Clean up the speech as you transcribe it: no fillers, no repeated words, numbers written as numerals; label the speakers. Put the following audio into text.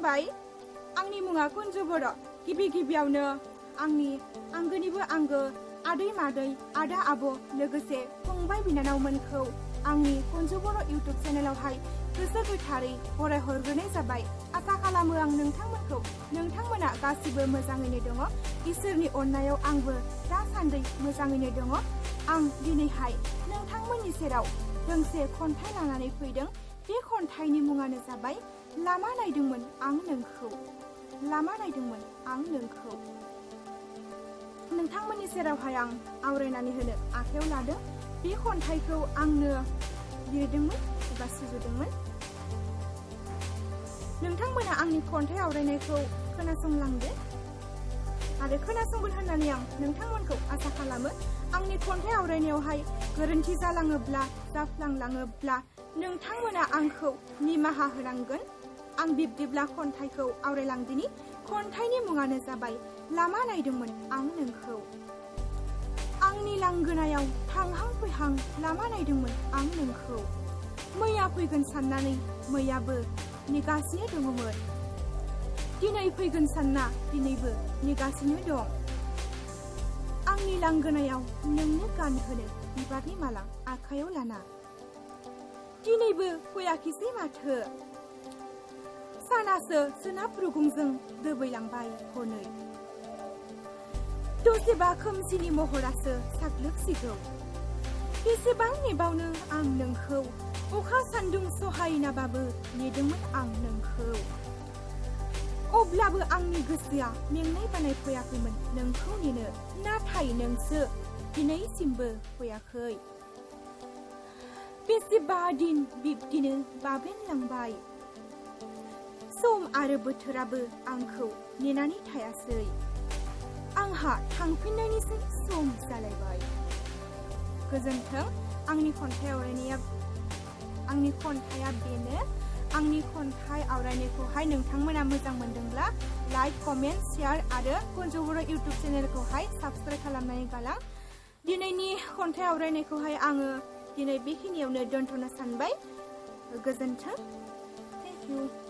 Speaker 1: जाबाय आंनि मुङा कुन्जु बर'। गिबि गिबियावनो आंनि आंगोनिबो आंगो आदै मादै आदा आब' लोगोसे फंबाय बिनानावमोनखौ आंनि कुन्जु बर' इउटुब चेनेलावहाय गोसो गोथारै बरायहरग्रोनाय जाबाय। आसा खालामो आं नोंथांमोना गासिबो मोजाङैनो दङ। इसोरनि अननायाव आंबो दासान्दि मोजाङैनो दङ। आं दिनैहाय नोंथांमोननि सेराव दोंसे खन्थाइ लानानै फैदों। बे खन्थाइनि मुङानो जाबाय लामा नायदोंमोन आं नोंखौ। लामा नायदोंमोन आं नोंखौ। नोंथांमोननि सेरावहाय आं आवरायनानै होनो आखायाव लादों। बे खन्थाइखौ आंनो लिरदोंमोन एबा सुजुदोंमोन। नोंथांमोना आंनि खन्थाइ आवरायनायखौ खोनासंलांदो आरो खोनासंगोन होननानै आं नोंथांमोनखौ आसा खालामो। आंनि खन्थाइ आवरायनायावहाय गोरोन्थि जालाङोब्ला जाफ्लांलाङोब्ला नोंथांमोना आंखौ निमाहा होनांगोन। आं बिब्दिब्ला खन्थाइखौ आवरायलांदिनि। खन्थाइनि मुङानो जाबाय लामा नायदोंमोन आं नोंखौ। आंनि लांगोनायाव थांहां फैहां लामा नायदोंमोन आं नोंखौ। मैया फैगोन साननानै मैयाबो नेगासिनो दङमोन। दिनै फैगोन सानना दिनैबो नेगासिनो दं। आंनि लांगोनायाव नोंनो गानहोनो बिबारनि माला आखायाव लाना। दिनैबो फैयाखिसै माथो। सानासो सोनाब रुगुंजों दोबैलांबाय हनै। दसेबा खोमसिनि महरासो साग्लोबसिगौ। बेसेबां नेबावनो आं नोंखौ। अखा सान्दुं सहायनाबाबो नेदोंमोन आं नोंखौ। अब्लाबो आंनि गोसोआ मेंनाय बानाय फैयाखैमोन नोंखौ नेनो। नाथाय नोंसो दिनैसिमबो फैयाखै। बेसेबा दिन बिब्दिनो बाबेनलांबाय। सम आरो बोथोराबो आंखौ नेनानै थायासै। आंहा थांफिननायनिसो सम जालायबाय। गोजोन्थों। आंनि खन्थाइया बेनो। आंनि खन्थाइ आवरायनायखौहाय नोंथांमोना मोजां मोनदोंब्ला लाइक, कमेन्ट, शेयार आरो कुन्जु बर' इउटुब चेनेलखौहाय साबस्क्राइब खालामनानै गालां। दिनैनि खन्थाइ आवरायनायखौहाय आङो दिनै बेखिनियावनो दोनथ'नो सानबाय। गोजोन्थों। Thank you.